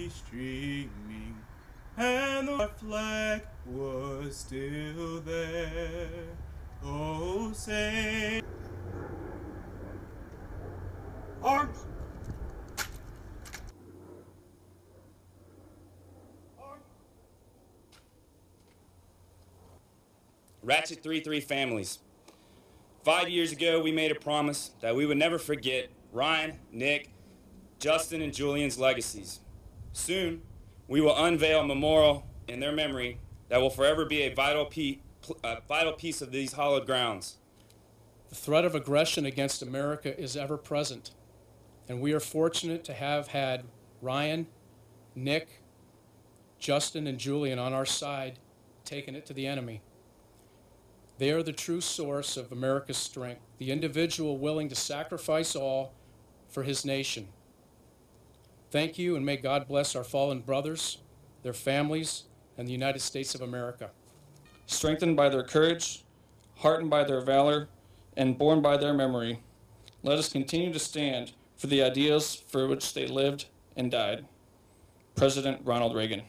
streaming, and the flag was still there. Oh, say, arms! Ratchet 3-3 families. 5 years ago, we made a promise that we would never forget Ryan, Nick, Justin, and Julian's legacies. Soon, we will unveil a memorial in their memory that will forever be a vital piece of these hallowed grounds. The threat of aggression against America is ever present, and we are fortunate to have had Ryan, Nick, Justin, and Julian on our side, taking it to the enemy. They are the true source of America's strength, the individual willing to sacrifice all for his nation. Thank you, and may God bless our fallen brothers, their families, and the United States of America. Strengthened by their courage, heartened by their valor, and borne by their memory, let us continue to stand for the ideals for which they lived and died. President Ronald Reagan.